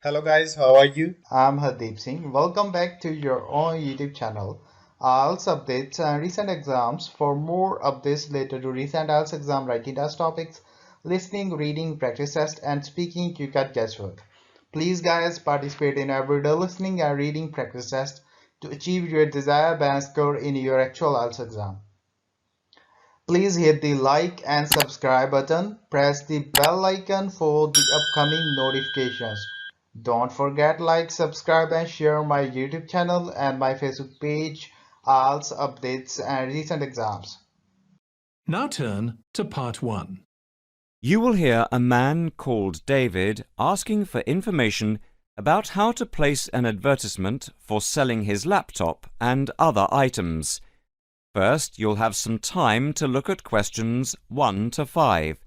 Hello guys, how are you? I'm Hardeep Singh. Welcome back to your own YouTube channel. IELTS updates and recent exams. For more updates related to recent IELTS exam writing test topics, listening, reading, practice test, and speaking, you got guesswork. Please, guys, participate in everyday listening and reading practice test to achieve your desired band score in your actual IELTS exam. Please hit the like and subscribe button. Press the bell icon for the upcoming notifications. Don't forget like, subscribe and share my YouTube channel and my Facebook page, IELTS updates and recent exams. Now turn to part 1. You will hear a man called David asking for information about how to place an advertisement for selling his laptop and other items. First, you'll have some time to look at questions 1 to 5.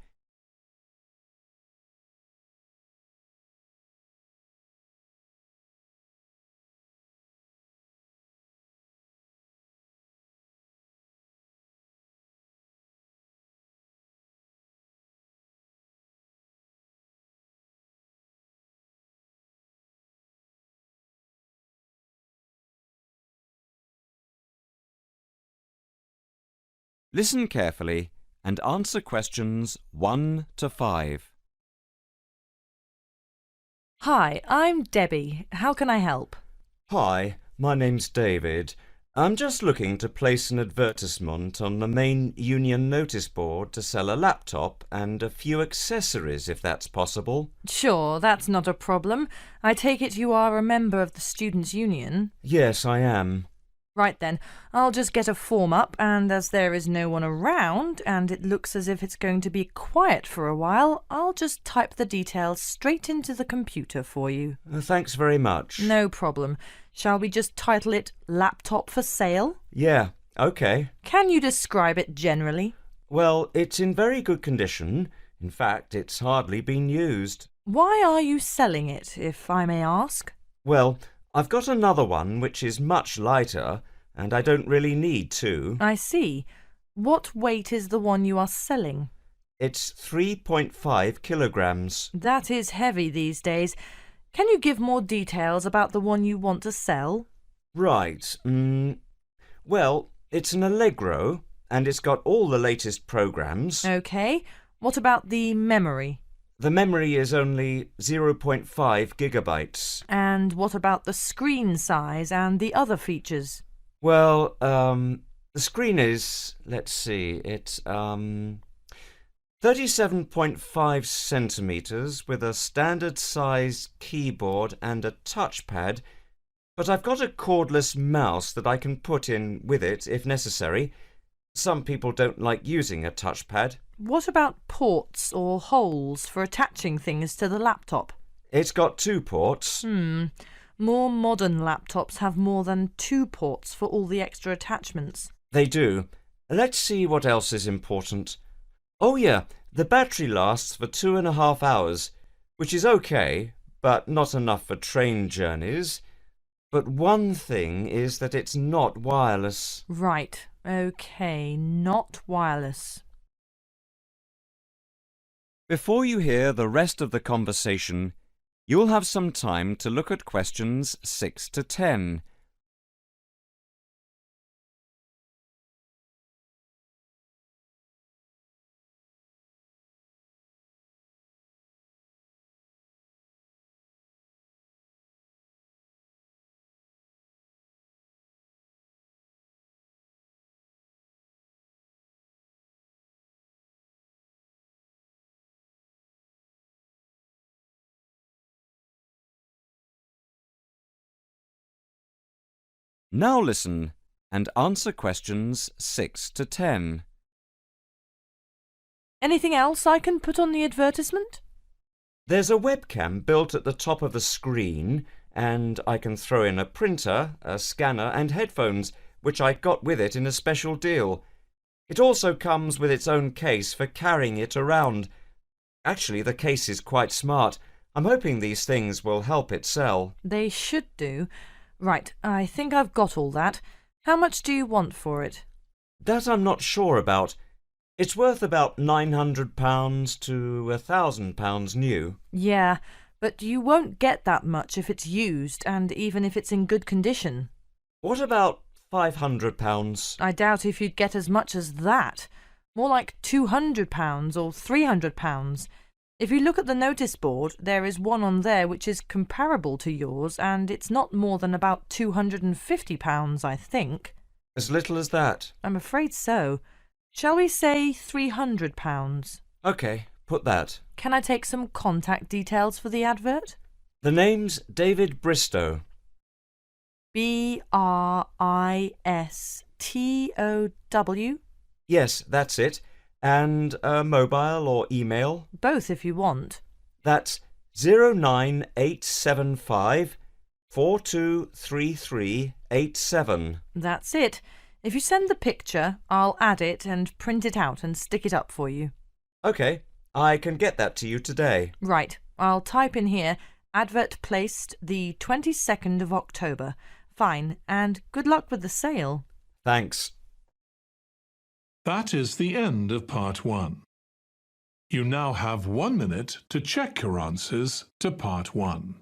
Listen carefully and answer questions 1 to 5. Hi, I'm Debbie. How can I help? Hi, my name's David. I'm just looking to place an advertisement on the main union notice board to sell a laptop and a few accessories, if that's possible. Sure, that's not a problem. I take it you are a member of the Students' Union? Yes, I am. Right then, I'll just get a form up, and as there is no one around, and it looks as if it's going to be quiet for a while, I'll just type the details straight into the computer for you. Thanks very much. No problem. Shall we just title it Laptop for Sale? Yeah, okay. Can you describe it generally? Well, it's in very good condition. In fact, it's hardly been used. Why are you selling it, if I may ask? Well, I've got another one which is much lighter, and I don't really need two. I see. What weight is the one you are selling? It's 3.5 kilograms. That is heavy these days. Can you give more details about the one you want to sell? Right. Well, it's an Allegro, and it's got all the latest programs. OK. What about the memory? The memory is only 0.5 gigabytes. And what about the screen size and the other features? Well, the screen is, let's see, it's 37.5 centimeters with a standard size keyboard and a touchpad, but I've got a cordless mouse that I can put in with it if necessary. Some people don't like using a touchpad. What about ports or holes for attaching things to the laptop? It's got 2 ports. More modern laptops have more than 2 ports for all the extra attachments. They do. Let's see what else is important. Oh yeah, the battery lasts for 2.5 hours, which is okay, but not enough for train journeys. But one thing is that it's not wireless. Right. OK, not wireless. Before you hear the rest of the conversation, you'll have some time to look at questions 6 to 10. Now listen and answer questions 6 to 10. Anything else I can put on the advertisement? There's a webcam built at the top of the screen, and I can throw in a printer, a scanner and headphones, which I got with it in a special deal. It also comes with its own case for carrying it around. Actually, the case is quite smart. I'm hoping these things will help it sell. They should do. Right, I think I've got all that. How much do you want for it? That I'm not sure about. It's worth about £900 to £1,000 new. Yeah, But you won't get that much if it's used, and even if it's in good condition. What about £500? I doubt if you'd get as much as that. More like £200 or £300. If you look at the notice board, there is one on there which is comparable to yours, and it's not more than about £250, I think. As little as that? I'm afraid so. Shall we say £300? OK, put that. Can I take some contact details for the advert? The name's David Bristow. Bristow? Yes, that's it. And a mobile or email? Both if you want. That's 09875 423387. That's it. If you send the picture, I'll add it and print it out and stick it up for you. OK, I can get that to you today. Right, I'll type in here, advert placed the 22nd of October. Fine, and good luck with the sale. Thanks. That is the end of part 1. You now have 1 minute to check your answers to part 1.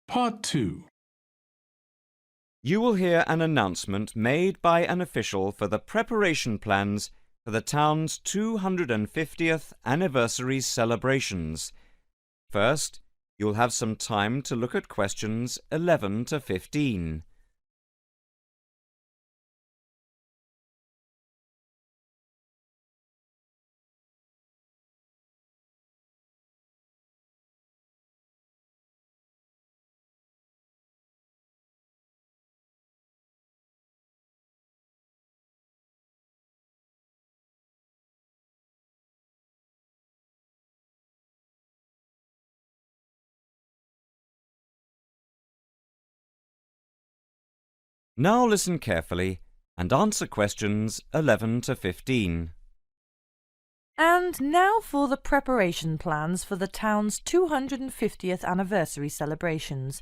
Part 2. You will hear an announcement made by an official for the preparation plans for the town's 250th anniversary celebrations. First, you'll have some time to look at questions 11 to 15. Now listen carefully and answer questions 11 to 15. And now for the preparation plans for the town's 250th anniversary celebrations.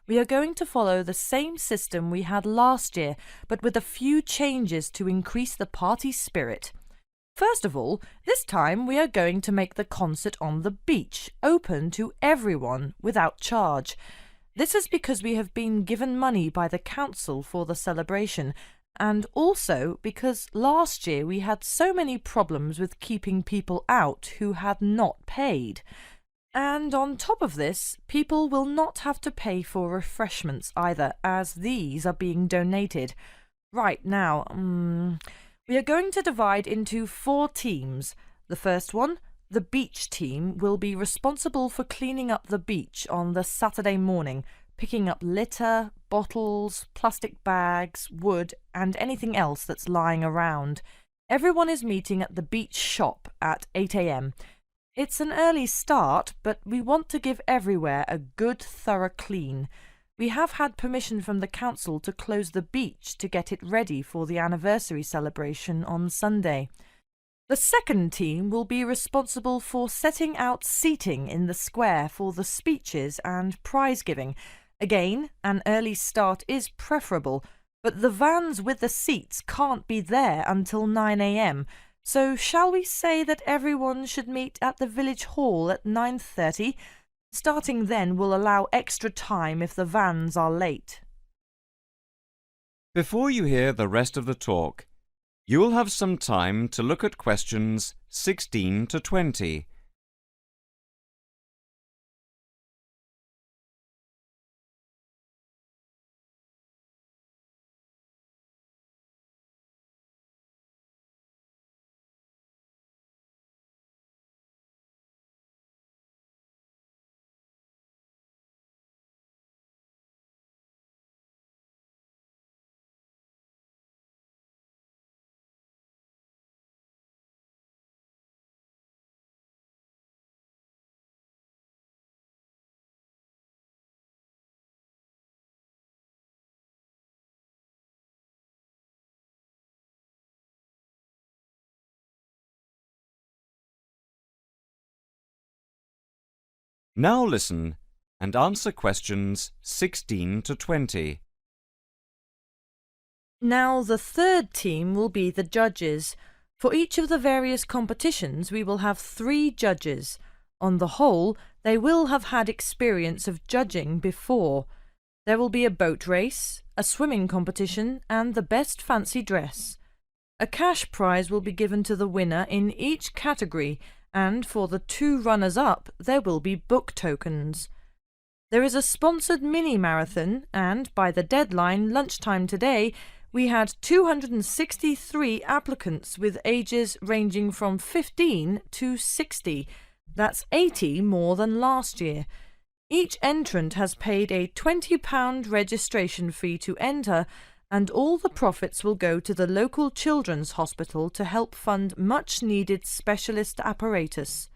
We are going to follow the same system we had last year, but with a few changes to increase the party spirit. First of all, this time we are going to make the concert on the beach open to everyone without charge. This is because we have been given money by the council for the celebration, and also because last year we had so many problems with keeping people out who had not paid. And on top of this, people will not have to pay for refreshments either, as these are being donated. Right now, we are going to divide into 4 teams. The first one, the beach team, will be responsible for cleaning up the beach on the Saturday morning, picking up litter, bottles, plastic bags, wood, and anything else that's lying around. Everyone is meeting at the beach shop at 8 a.m. It's an early start, but we want to give everywhere a good, thorough clean. We have had permission from the council to close the beach to get it ready for the anniversary celebration on Sunday. The second team will be responsible for setting out seating in the square for the speeches and prize giving. Again, an early start is preferable, but the vans with the seats can't be there until 9 a.m. So shall we say that everyone should meet at the village hall at 9:30? Starting then will allow extra time if the vans are late. Before you hear the rest of the talk, you will have some time to look at questions 16 to 20. Now listen and answer questions 16 to 20. Now the third team will be the judges. For each of the various competitions we will have 3 judges. On the whole, they will have had experience of judging before. There will be a boat race, a swimming competition, and the best fancy dress. A cash prize will be given to the winner in each category, and for the 2 runners-up there will be book tokens. There is a sponsored mini-marathon, and by the deadline lunchtime today, we had 263 applicants with ages ranging from 15 to 60. That's 80 more than last year. Each entrant has paid a £20 registration fee to enter, and all the profits will go to the local children's hospital to help fund much-needed specialist apparatus.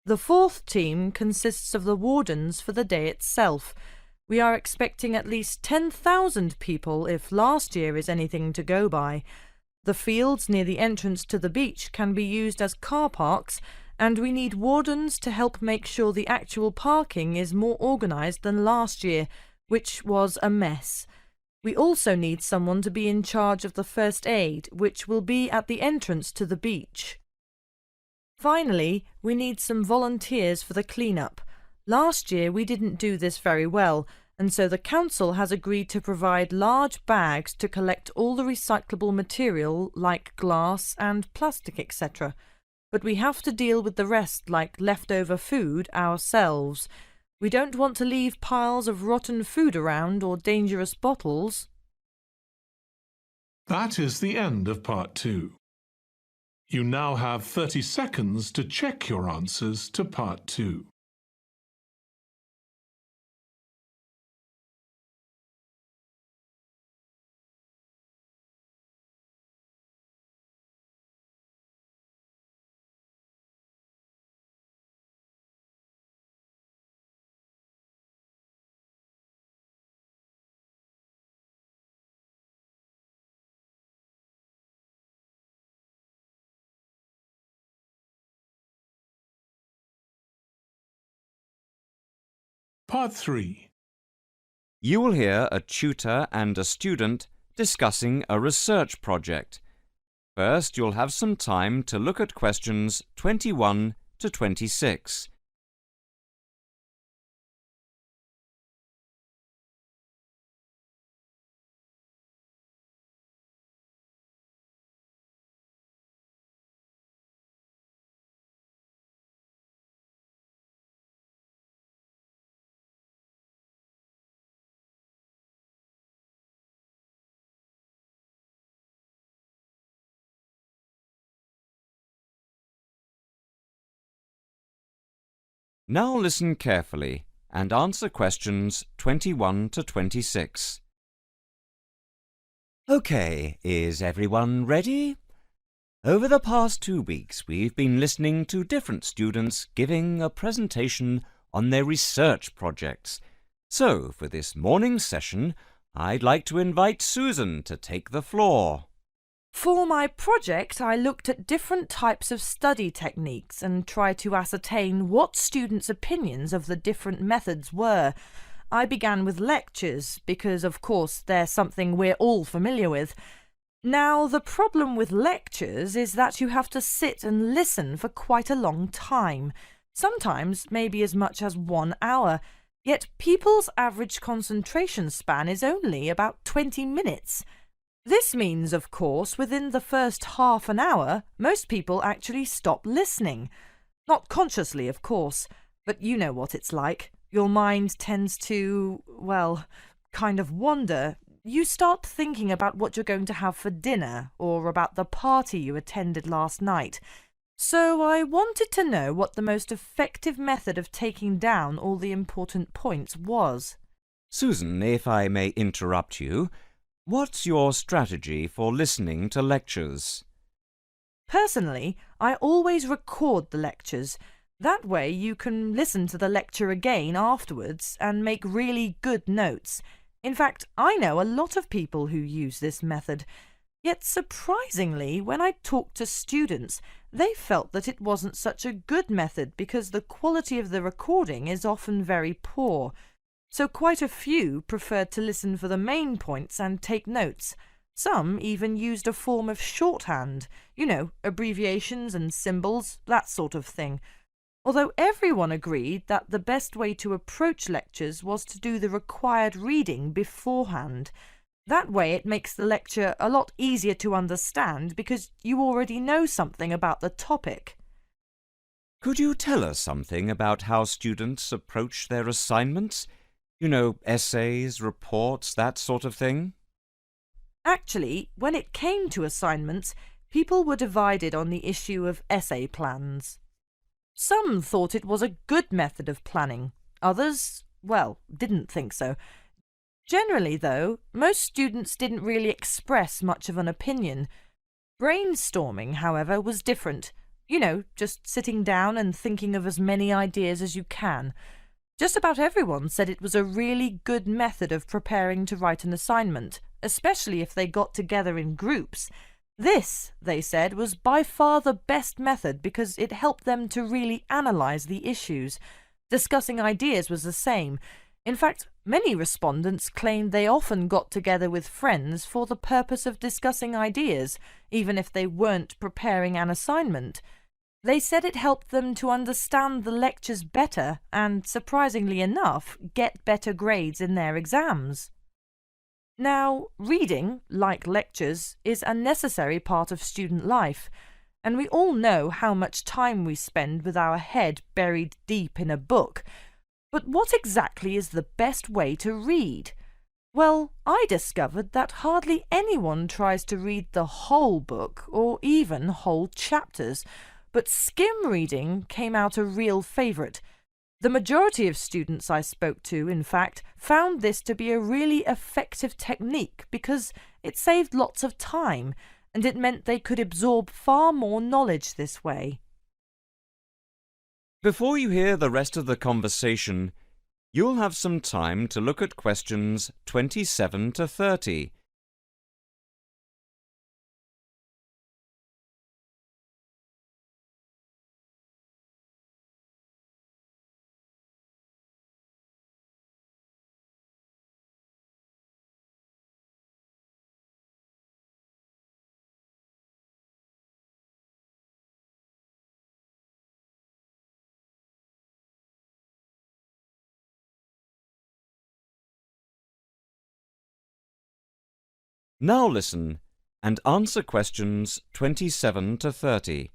The 4th team consists of the wardens for the day itself. We are expecting at least 10,000 people if last year is anything to go by. The fields near the entrance to the beach can be used as car parks, and we need wardens to help make sure the actual parking is more organised than last year, which was a mess. We also need someone to be in charge of the first aid, which will be at the entrance to the beach. Finally, we need some volunteers for the clean-up. Last year we didn't do this very well, and so the council has agreed to provide large bags to collect all the recyclable material like glass and plastic, etc. But we have to deal with the rest, like leftover food, ourselves. We don't want to leave piles of rotten food around or dangerous bottles. That is the end of part 2. You now have 30 seconds to check your answers to part 2. Part 3. You will hear a tutor and a student discussing a research project. First, you'll have some time to look at questions 21 to 26. Now listen carefully and answer questions 21 to 26. OK, is everyone ready? Over the past 2 weeks, we've been listening to different students giving a presentation on their research projects. So, for this morning's session, I'd like to invite Susan to take the floor. For my project, I looked at different types of study techniques and tried to ascertain what students' opinions of the different methods were. I began with lectures because, of course, they're something we're all familiar with. Now, the problem with lectures is that you have to sit and listen for quite a long time, sometimes maybe as much as 1 hour, yet people's average concentration span is only about 20 minutes. This means, of course, within the first half an hour, most people actually stop listening. Not consciously, of course, but you know what it's like. Your mind tends to, well, kind of wander. You start thinking about what you're going to have for dinner, or about the party you attended last night. So I wanted to know what the most effective method of taking down all the important points was. Susan, if I may interrupt you, what's your strategy for listening to lectures? Personally, I always record the lectures. That way you can listen to the lecture again afterwards and make really good notes. In fact, I know a lot of people who use this method. Yet surprisingly, when I talked to students, they felt that it wasn't such a good method because the quality of the recording is often very poor. So quite a few preferred to listen for the main points and take notes. Some even used a form of shorthand, abbreviations and symbols, that sort of thing. Although everyone agreed that the best way to approach lectures was to do the required reading beforehand. That way it makes the lecture a lot easier to understand because you already know something about the topic. Could you tell us something about how students approach their assignments? Essays, reports, that sort of thing? Actually, when it came to assignments, people were divided on the issue of essay plans. Some thought it was a good method of planning. Others, didn't think so. Generally, though, most students didn't really express much of an opinion. Brainstorming, however, was different. Just sitting down and thinking of as many ideas as you can. Just about everyone said it was a really good method of preparing to write an assignment, especially if they got together in groups. This, they said, was by far the best method because it helped them to really analyse the issues. Discussing ideas was the same. In fact, many respondents claimed they often got together with friends for the purpose of discussing ideas, even if they weren't preparing an assignment. They said it helped them to understand the lectures better and, surprisingly enough, get better grades in their exams. Now, reading, like lectures, is a necessary part of student life, and we all know how much time we spend with our head buried deep in a book. But what exactly is the best way to read? Well, I discovered that hardly anyone tries to read the whole book or even whole chapters, but skim reading came out a real favourite. The majority of students I spoke to, in fact, found this to be a really effective technique because it saved lots of time and it meant they could absorb far more knowledge this way. Before you hear the rest of the conversation, you'll have some time to look at questions 27 to 30. Now listen and answer questions 27 to 30.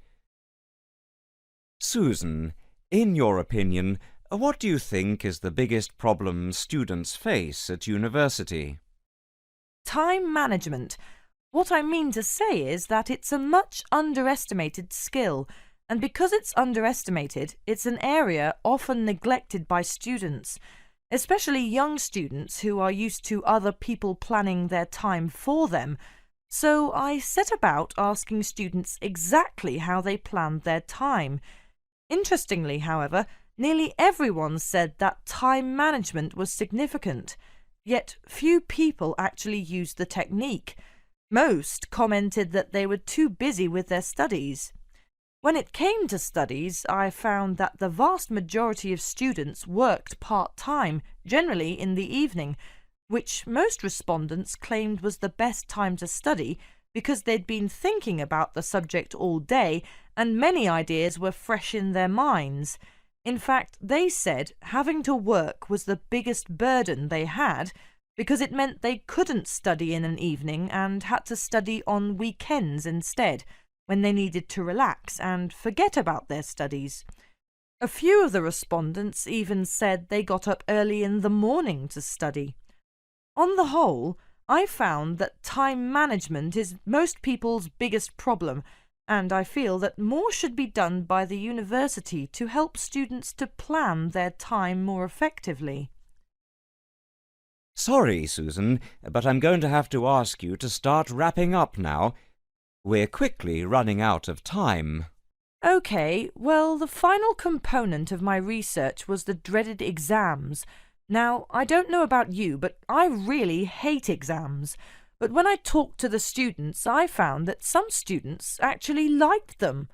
Susan, in your opinion, what do you think is the biggest problem students face at university? Time management. What I mean to say is that it's a much underestimated skill, and because it's underestimated, it's an area often neglected by students, especially young students who are used to other people planning their time for them. So I set about asking students exactly how they planned their time. Interestingly, however, nearly everyone said that time management was significant, yet few people actually used the technique. Most commented that they were too busy with their studies. When it came to studies, I found that the vast majority of students worked part-time, generally in the evening, which most respondents claimed was the best time to study because they'd been thinking about the subject all day and many ideas were fresh in their minds. In fact, they said having to work was the biggest burden they had because it meant they couldn't study in an evening and had to study on weekends instead, when they needed to relax and forget about their studies. A few of the respondents even said they got up early in the morning to study. On the whole, I found that time management is most people's biggest problem, and I feel that more should be done by the university to help students to plan their time more effectively. Sorry, Susan, but I'm going to have to ask you to start wrapping up now. We're quickly running out of time. OK, well, the final component of my research was the dreaded exams. Now, I don't know about you, but I really hate exams. But when I talked to the students, I found that some students actually liked them.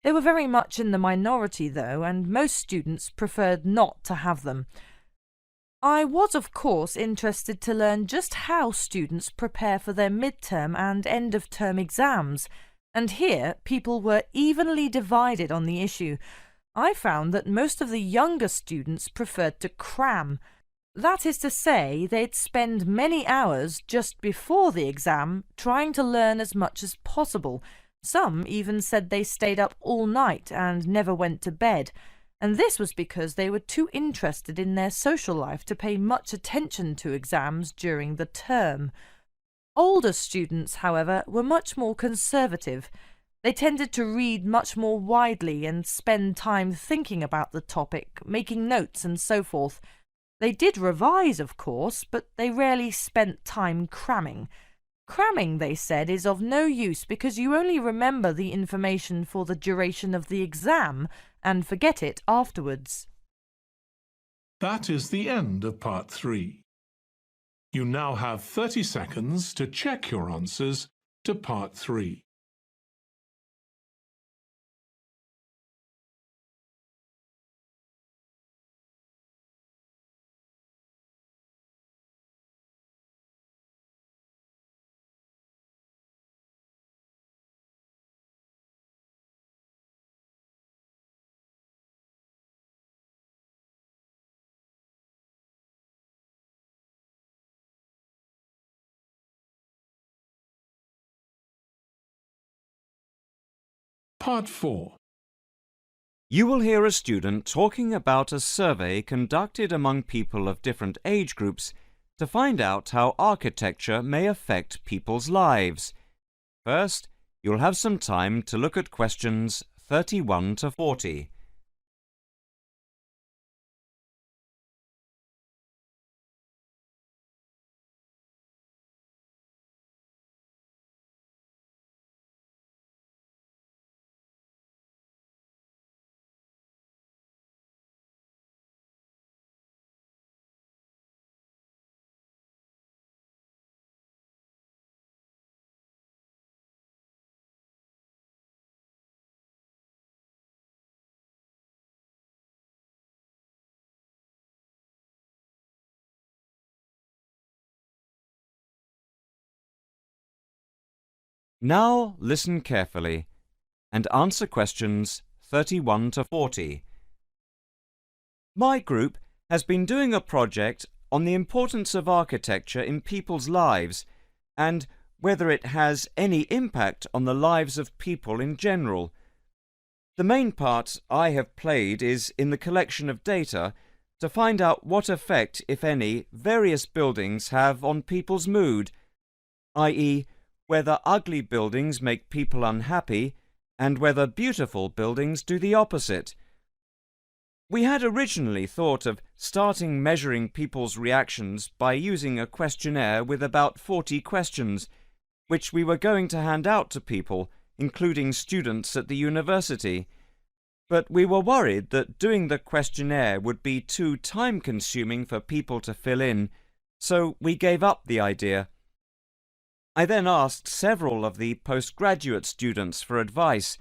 They were very much in the minority, though, and most students preferred not to have them. I was, of course, interested to learn just how students prepare for their midterm and end-of-term exams, and here people were evenly divided on the issue. I found that most of the younger students preferred to cram. That is to say, they'd spend many hours just before the exam trying to learn as much as possible. Some even said they stayed up all night and never went to bed, and this was because they were too interested in their social life to pay much attention to exams during the term. Older students, however, were much more conservative. They tended to read much more widely and spend time thinking about the topic, making notes and so forth. They did revise, of course, but they rarely spent time cramming. Cramming, they said, is of no use because you only remember the information for the duration of the exam and forget it afterwards. That is the end of Part 3. You now have 30 seconds to check your answers to Part 3. Part 4. You will hear a student talking about a survey conducted among people of different age groups to find out how architecture may affect people's lives. First, you'll have some time to look at questions 31 to 40. Now listen carefully and answer questions 31 to 40. My group has been doing a project on the importance of architecture in people's lives and whether it has any impact on the lives of people in general. The main part I have played is in the collection of data to find out what effect, if any, various buildings have on people's mood, i.e., whether ugly buildings make people unhappy and whether beautiful buildings do the opposite. We had originally thought of starting measuring people's reactions by using a questionnaire with about 40 questions, which we were going to hand out to people, including students at the university. But we were worried that doing the questionnaire would be too time-consuming for people to fill in, so we gave up the idea. I then asked several of the postgraduate students for advice.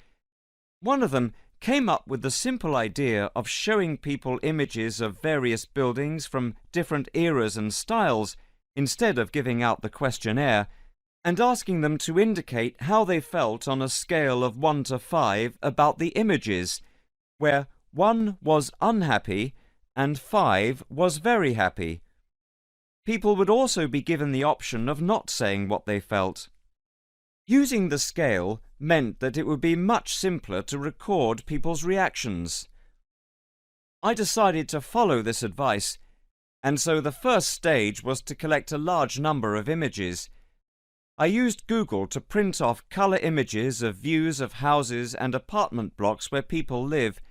One of them came up with the simple idea of showing people images of various buildings from different eras and styles instead of giving out the questionnaire, and asking them to indicate how they felt on a scale of 1 to 5 about the images, where 1 was unhappy and 5 was very happy. People would also be given the option of not saying what they felt. Using the scale meant that it would be much simpler to record people's reactions. I decided to follow this advice, and so the first stage was to collect a large number of images. I used Google to print off colour images of views of houses and apartment blocks where people live,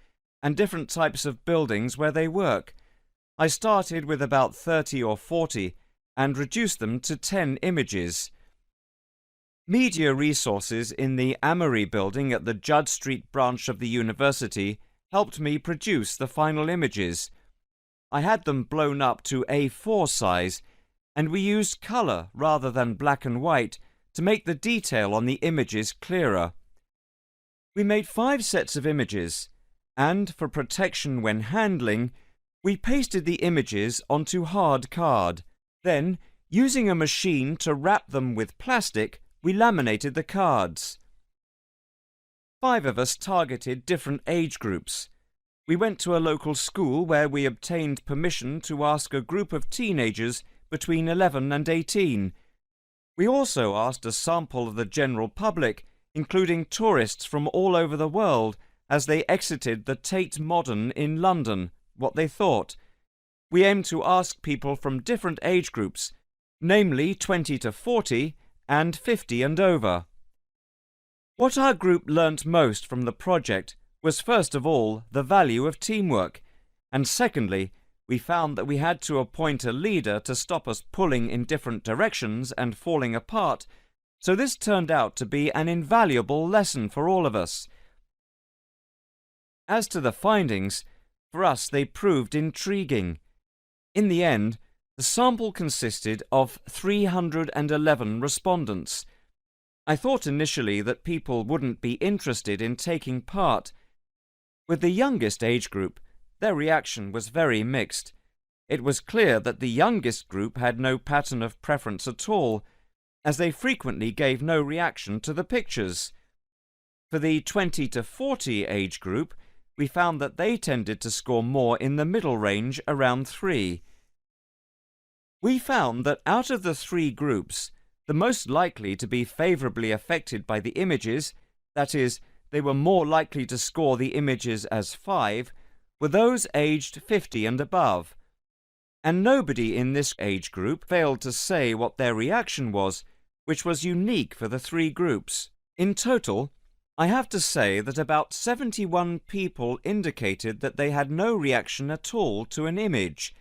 and different types of buildings where they work. I started with about 30 or 40 and reduced them to 10 images. Media resources in the Amory building at the Judd Street branch of the university helped me produce the final images. I had them blown up to A4 size and we used colour rather than black and white to make the detail on the images clearer. We made 5 sets of images, and for protection when handling, we pasted the images onto hard card. Then, using a machine to wrap them with plastic, we laminated the cards. 5 of us targeted different age groups. We went to a local school where we obtained permission to ask a group of teenagers between 11 and 18. We also asked a sample of the general public, including tourists from all over the world, as they exited the Tate Modern in London, what they thought. We aimed to ask people from different age groups, namely 20 to 40 and 50 and over. What our group learnt most from the project was first of all the value of teamwork, and secondly, we found that we had to appoint a leader to stop us pulling in different directions and falling apart, so this turned out to be an invaluable lesson for all of us. As to the findings, for us they proved intriguing. In the end, the sample consisted of 311 respondents. I thought initially that people wouldn't be interested in taking part. With the youngest age group, their reaction was very mixed. It was clear that the youngest group had no pattern of preference at all, as they frequently gave no reaction to the pictures. For the 20 to 40 age group, we found that they tended to score more in the middle range, around 3. We found that out of the 3 groups, the most likely to be favourably affected by the images, that is, they were more likely to score the images as 5, were those aged 50 and above. And nobody in this age group failed to say what their reaction was, which was unique for the 3 groups. In total, I have to say that about 71 people indicated that they had no reaction at all to an image.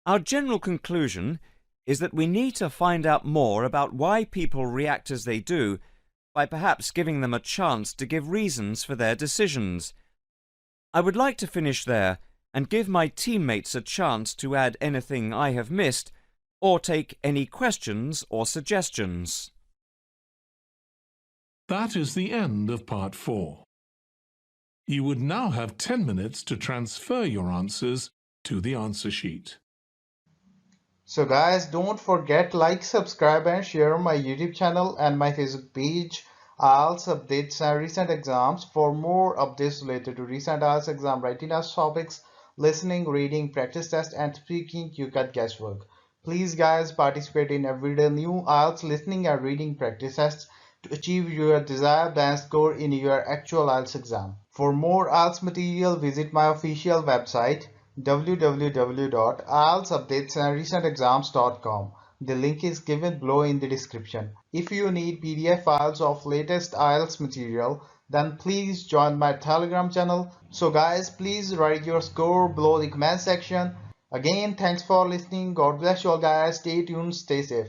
Our general conclusion is that we need to find out more about why people react as they do, by perhaps giving them a chance to give reasons for their decisions. I would like to finish there and give my teammates a chance to add anything I have missed or take any questions or suggestions. That is the end of part 4. You would now have 10 minutes to transfer your answers to the answer sheet. So guys, don't forget like, subscribe and share my YouTube channel and my Facebook page. IELTS updates and recent exams. For more updates related to recent IELTS exam writing as topics, listening, reading, practice test and speaking, you got guesswork. Please guys, participate in everyday new IELTS listening and reading practice tests to achieve your desired band score in your actual IELTS exam. For more IELTS material, visit my official website www.ieltsupdatesandrecentexams.com. The link is given below in the description. If you need PDF files of latest IELTS material, then please join my Telegram channel. So guys, please write your score below the comment section. Again, thanks for listening. God bless you all guys. Stay tuned, stay safe.